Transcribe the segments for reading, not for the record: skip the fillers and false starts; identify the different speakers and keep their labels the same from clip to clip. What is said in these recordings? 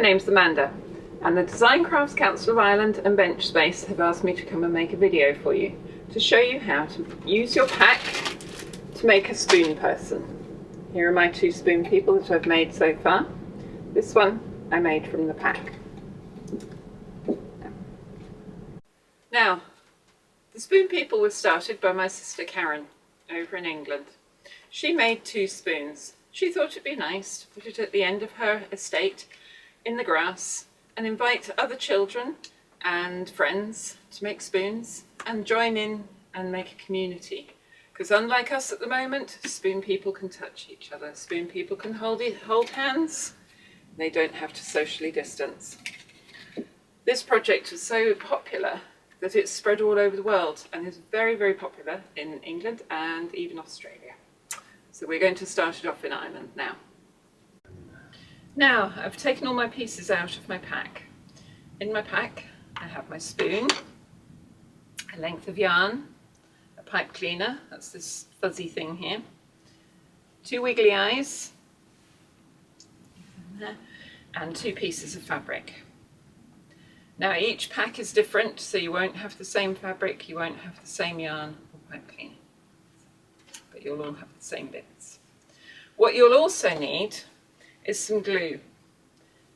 Speaker 1: name's Amanda, and the Design Crafts Council of Ireland and Benchspace have asked me to come and make a video for you to show you how to use your pack to make a spoon person. Here are my 2 spoon people that I've made so far. This one I made from the pack. Now, the spoon people was started by my sister Karen over in England. She made 2 spoons. She thought it'd be nice to put it at the end of her estate in the grass and invite other children and friends to make spoons and join in and make a community. Because unlike us at the moment, spoon people can touch each other. Spoon people can hold hands. They don't have to socially distance. This project was so popular that it's spread all over the world and is very, very popular in England and even Australia. So we're going to start it off in Ireland now. Now, I've taken all my pieces out of my pack. In my pack, I have my spoon, a length of yarn, a pipe cleaner, that's this fuzzy thing here, 2 wiggly eyes, and 2 pieces of fabric. Now, each pack is different, so you won't have the same fabric, you won't have the same yarn or pipe cleaner, but you'll all have the same bits. What you'll also need is some glue.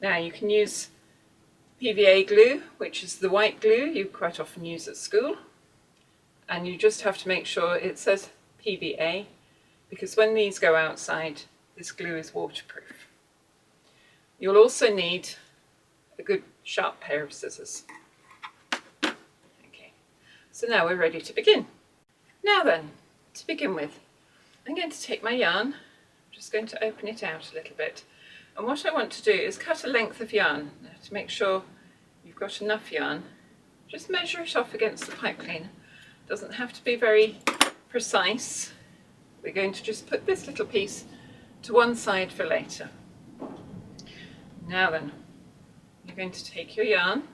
Speaker 1: Now, you can use PVA glue, which is the white glue you quite often use at school, and you just have to make sure it says PVA, because when these go outside, this glue is waterproof. You'll also need a good sharp pair of scissors. Okay, so now we're ready to begin. Now then, to begin with, I'm going to take my yarn, I'm just going to open it out a little bit, and what I want to do is cut a length of yarn. Now, to make sure you've got enough yarn, just measure it off against the pipe cleaner. It doesn't have to be very precise. We're going to just put this little piece to one side for later. Now then, you're going to take your yarn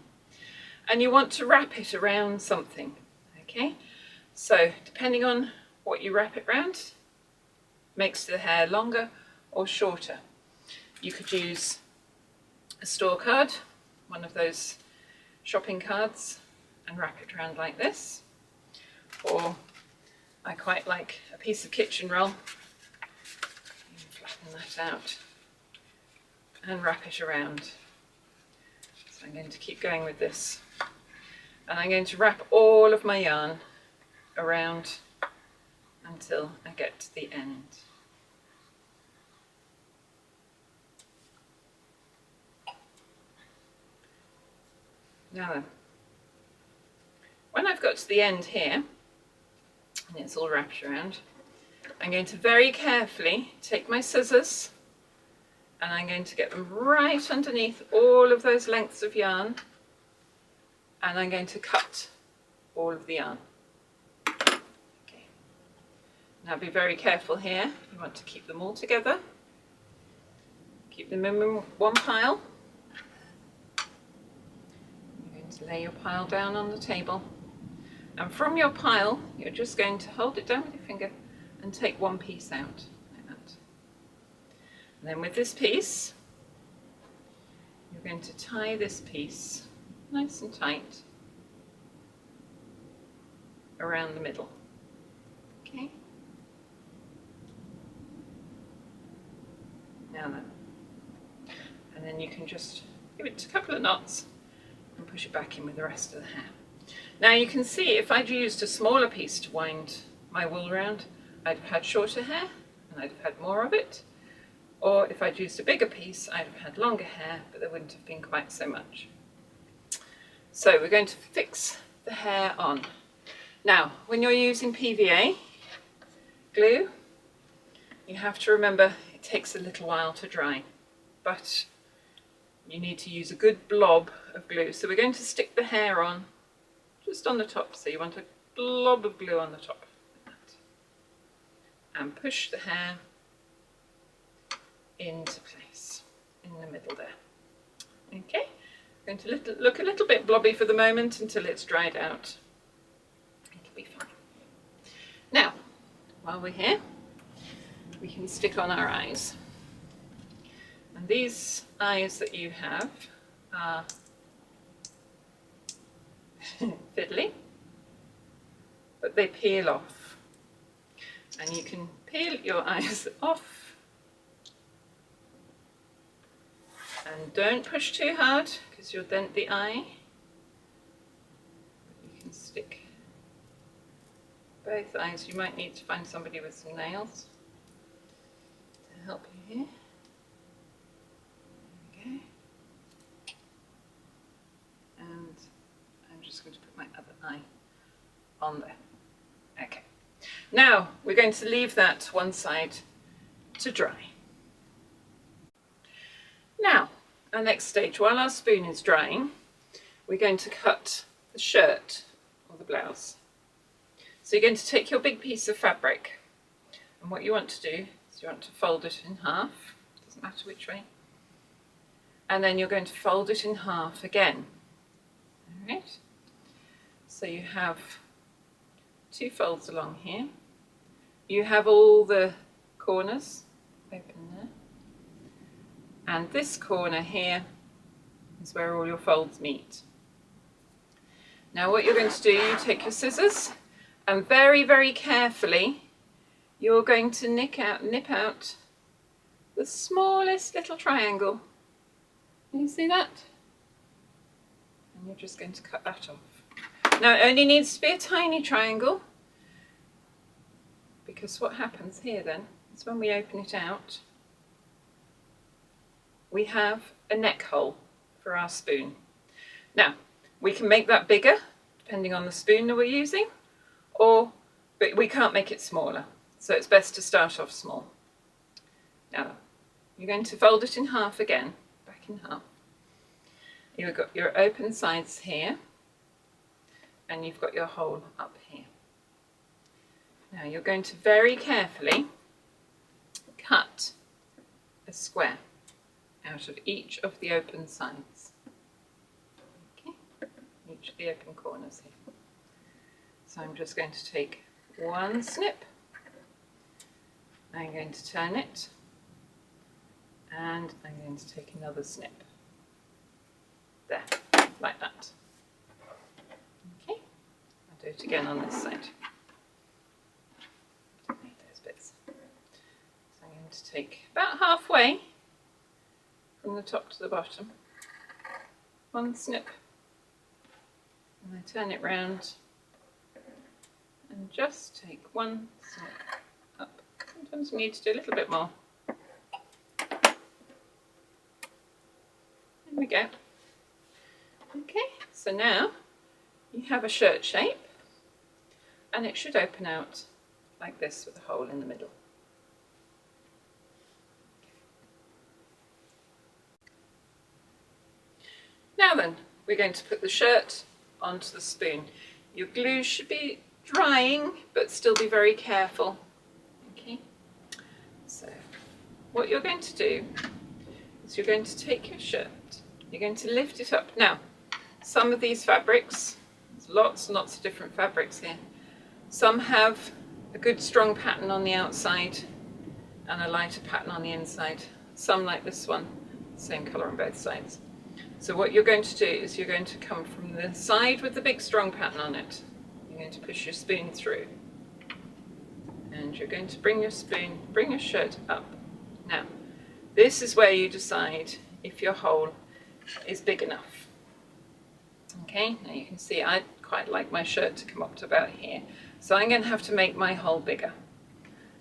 Speaker 1: and you want to wrap it around something, okay? So depending on what you wrap it around, makes the hair longer or shorter. You could use a store card, one of those shopping cards, and wrap it around like this. Or I quite like a piece of kitchen roll. You can flatten that out and wrap it around. So I'm going to keep going with this. And I'm going to wrap all of my yarn around until I get to the end. Now then, when I've got to the end here, and it's all wrapped around, I'm going to very carefully take my scissors and I'm going to get them right underneath all of those lengths of yarn, and I'm going to cut all of the yarn. Okay. Now be very careful here, you want to keep them all together, keep them in one pile. You're going to lay your pile down on the table, and from your pile you're just going to hold it down with your finger and take one piece out like that. And then with this piece, you're going to tie this piece nice and tight around the middle. Okay? Now then. And then you can just give it a couple of knots and push it back in with the rest of the hair. Now you can see if I'd used a smaller piece to wind my wool around, I'd have had shorter hair and I'd have had more of it. Or if I'd used a bigger piece, I'd have had longer hair, but there wouldn't have been quite so much. So we're going to fix the hair on. Now, when you're using PVA glue, you have to remember it takes a little while to dry, but you need to use a good blob of glue. So we're going to stick the hair on just on the top. So you want a blob of glue on the top, like that. And push the hair into place in the middle there. Okay, going to look a little bit blobby for the moment until it's dried out. It'll be fine. Now, while we're here, we can stick on our eyes. And these eyes that you have are fiddly, but they peel off. And you can peel your eyes off. And don't push too hard because you'll dent the eye. You can stick both eyes. You might need to find somebody with some nails to help you here. There we go. And I'm just going to put my other eye on there. Okay. Now we're going to leave that one side to dry. Now, our next stage, while our spoon is drying, we're going to cut the shirt or the blouse. So you're going to take your big piece of fabric, and what you want to do is you want to fold it in half, doesn't matter which way, and then you're going to fold it in half again. All right? So you have 2 folds along here. You have all the corners open there. And this corner here is where all your folds meet. Now what you're going to do, you take your scissors and very, very carefully you're going to nip out the smallest little triangle. Can you see that? And you're just going to cut that off. Now it only needs to be a tiny triangle, because what happens here then is when we open it out, we have a neck hole for our spoon. Now, we can make that bigger, depending on the spoon that we're using, but we can't make it smaller. So it's best to start off small. Now, you're going to fold it in half again, back in half. You've got your open sides here, and you've got your hole up here. Now, you're going to very carefully cut a square out of each of the open sides. Okay, each of the open corners here. So I'm just going to take one snip, I'm going to turn it, and I'm going to take another snip. There, like that. Okay, I'll do it again on this side. Don't need those bits. So I'm going to take about halfway from the top to the bottom, one snip, and I turn it round and just take one snip up. Sometimes you need to do a little bit more. There we go. Okay, so now you have a shirt shape, and it should open out like this with a hole in the middle. Now then, we're going to put the shirt onto the spoon. Your glue should be drying, but still be very careful. Okay, so what you're going to do is you're going to take your shirt, you're going to lift it up. Now, some of these fabrics, there's lots and lots of different fabrics here. Some have a good strong pattern on the outside and a lighter pattern on the inside. Some, like this one, same colour on both sides. So what you're going to do is you're going to come from the side with the big strong pattern on it. You're going to push your spoon through. And you're going to bring your shirt up. Now, this is where you decide if your hole is big enough. Okay, now you can see I quite like my shirt to come up to about here. So I'm going to have to make my hole bigger.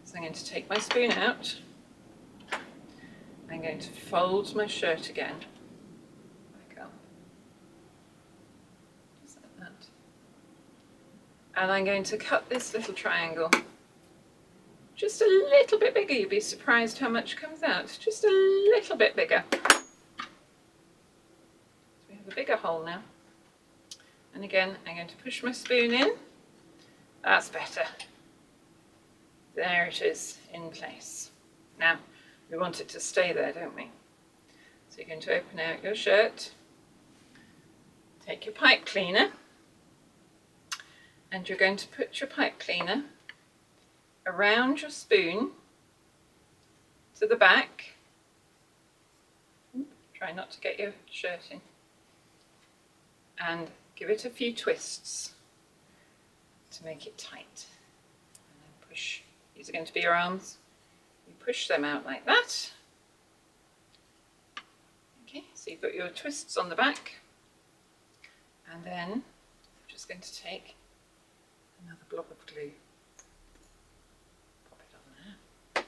Speaker 1: So I'm going to take my spoon out. I'm going to fold my shirt again. And I'm going to cut this little triangle just a little bit bigger. You'd be surprised how much comes out. Just a little bit bigger. So we have a bigger hole now. And again, I'm going to push my spoon in. That's better. There it is in place. Now, we want it to stay there, don't we? So you're going to open out your shirt, take your pipe cleaner, and you're going to put your pipe cleaner around your spoon to the back Try not to get your shirt in. And give it a few twists to make it tight. And then push. These are going to be your arms. You push them out like that. Okay, so you've got your twists on the back. And then I'm just going to take another blob of glue. Pop it on there.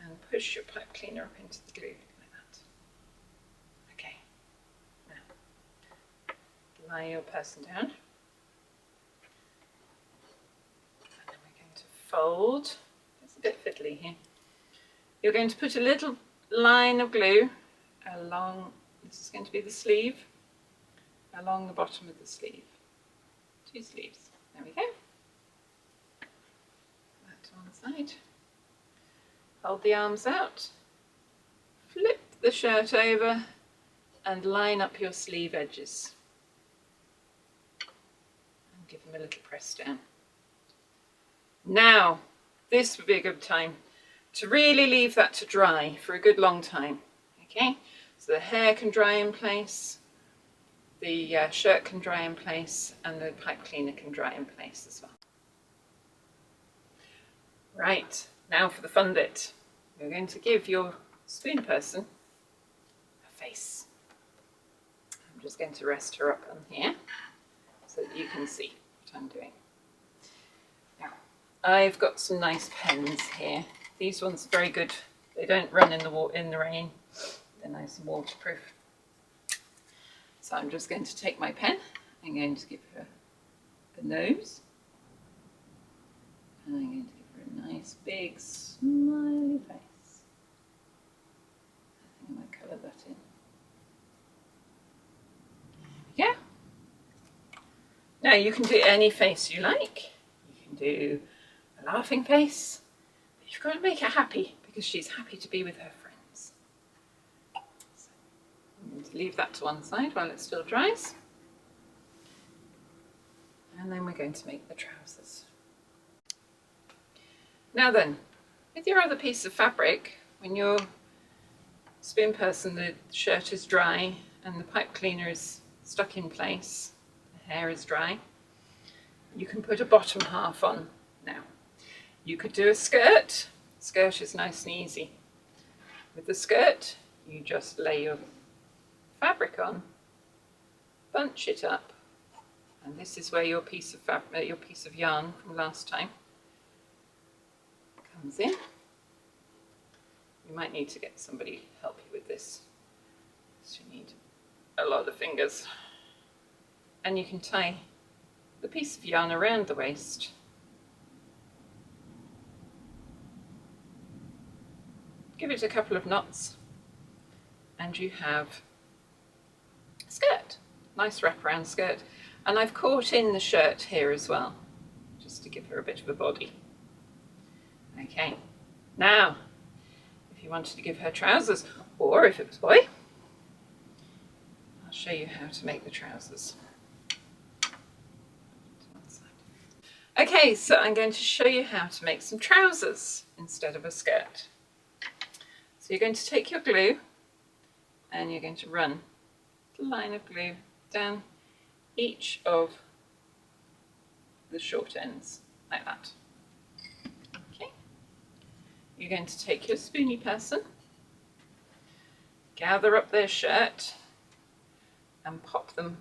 Speaker 1: And push your pipe cleaner up into the glue like that. Okay, now lie your person down. And then we're going to fold. It's a bit fiddly here. You're going to put a little line of glue along, this is going to be the sleeve, along the bottom of the sleeve. 2 sleeves. There we go. That to one side. Hold the arms out. Flip the shirt over and line up your sleeve edges. And give them a little press down. Now, this would be a good time to really leave that to dry for a good long time. Okay, so the hair can dry in place, the shirt can dry in place, and the pipe cleaner can dry in place as well. Right, now for the fun bit. We're going to give your spoon person a face. I'm just going to rest her up on here so that you can see what I'm doing. Now, I've got some nice pens here. These ones are very good. They don't run in the rain. They're nice and waterproof. So I'm just going to take my pen. I'm going to give her a nose. And I'm going to give her a nice big smiley face. I think I might colour that in. There we go. Now you can do any face you like. You can do a laughing face. But you've got to make her happy because she's happy to be with her friends. So I'm going to leave that to one side while it still dries. And then we're going to make the trousers. Now then, with your other piece of fabric, when your spoon person, the shirt is dry and the pipe cleaner is stuck in place, the hair is dry, you can put a bottom half on now. You could do a skirt. Skirt is nice and easy. With the skirt, you just lay your fabric on, bunch it up, and this is where your piece of yarn from last time comes in. You might need to get somebody to help you with this, because you need a lot of fingers. And you can tie the piece of yarn around the waist. Give it a couple of knots and you have a skirt, nice wraparound skirt. And I've caught in the shirt here as well, just to give her a bit of a body. Okay, now, if you wanted to give her trousers, or if it was a boy, I'll show you how to make the trousers. Okay, so I'm going to show you how to make some trousers instead of a skirt. So you're going to take your glue and you're going to run the line of glue down each of the short ends, like that. Okay. You're going to take your spoony person, gather up their shirt and pop them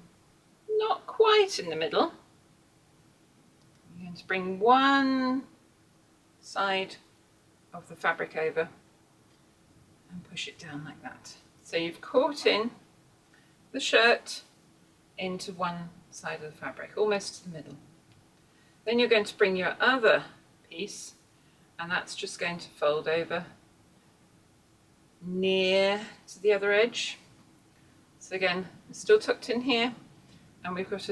Speaker 1: not quite in the middle. You're going to bring one side of the fabric over and push it down like that. So you've caught in the shirt into one side of the fabric, almost to the middle. Then you're going to bring your other piece and that's just going to fold over near to the other edge. So again, it's still tucked in here and we've got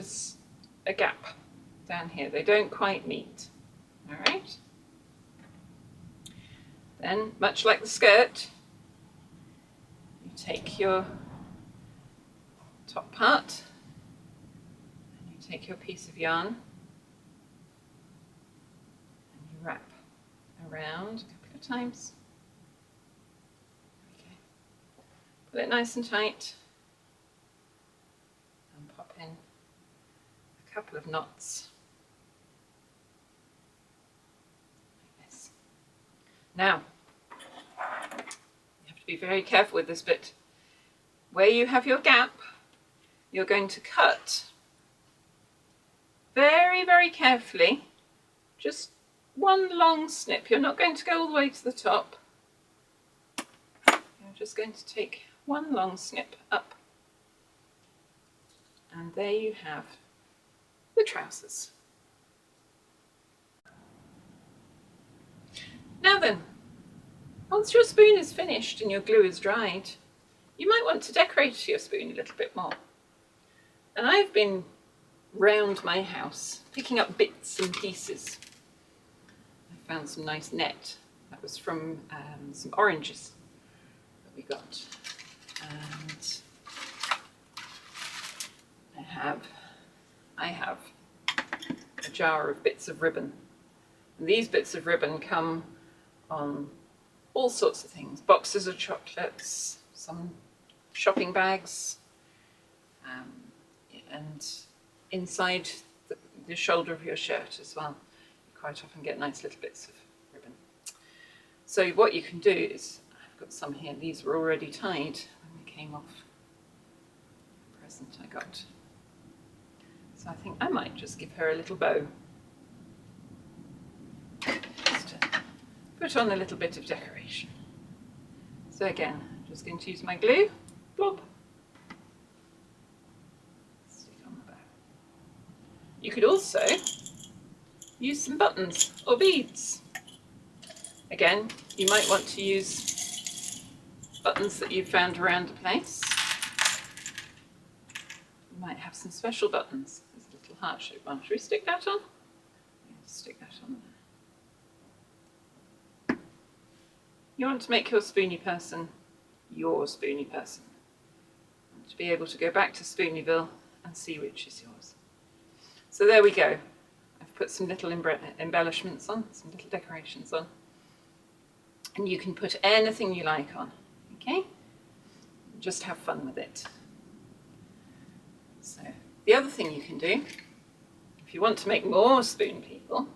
Speaker 1: a gap down here. They don't quite meet. All right. Then, much like the skirt, you take your top part and you take your piece of yarn and you wrap around a couple of times. Okay. Pull it nice and tight and pop in a couple of knots like this. Now, you have to be very careful with this bit. Where you have your gap, you're going to cut very, very carefully, just one long snip. You're not going to go all the way to the top. You're just going to take one long snip up. And there you have the trousers. Now then, once your spoon is finished and your glue is dried, you might want to decorate your spoon a little bit more. And I've been round my house picking up bits and pieces. I found some nice net. That was from some oranges that we got. And I have a jar of bits of ribbon. And these bits of ribbon come on all sorts of things. Boxes of chocolates, some shopping bags, and inside the shoulder of your shirt as well. You quite often get nice little bits of ribbon. So what you can do is, I've got some here, these were already tied when they came off the present I got. So I think I might just give her a little bow. Just to put on a little bit of decoration. So again, I'm just going to use my glue, blob. Stick on the bow. You could also use some buttons or beads. Again, you might want to use buttons that you've found around the place. You might have some special buttons. There's a little heart-shaped one. Should we stick that on? Yeah, stick that on there. You want to make your spoony person your spoony person. And to be able to go back to Spoonville and see which is yours. So there we go. I've put some little embellishments on, some little decorations on. And you can put anything you like on, okay? Just have fun with it. So the other thing you can do, if you want to make more spoon people,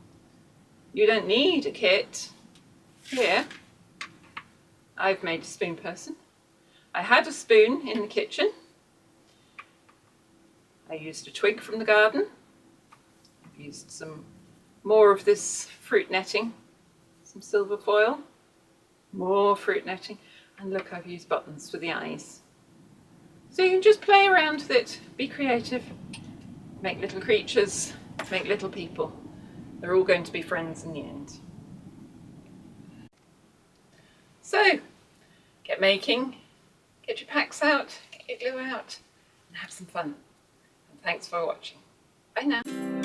Speaker 1: you don't need a kit. Here, I've made a spoon person. I had a spoon in the kitchen. I used a twig from the garden. I've used some more of this fruit netting, some silver foil, more fruit netting, and look, I've used buttons for the eyes. So you can just play around with it, be creative, make little creatures, make little people. They're all going to be friends in the end. So, get making, get your packs out, get your glue out, and have some fun. And thanks for watching. Bye now.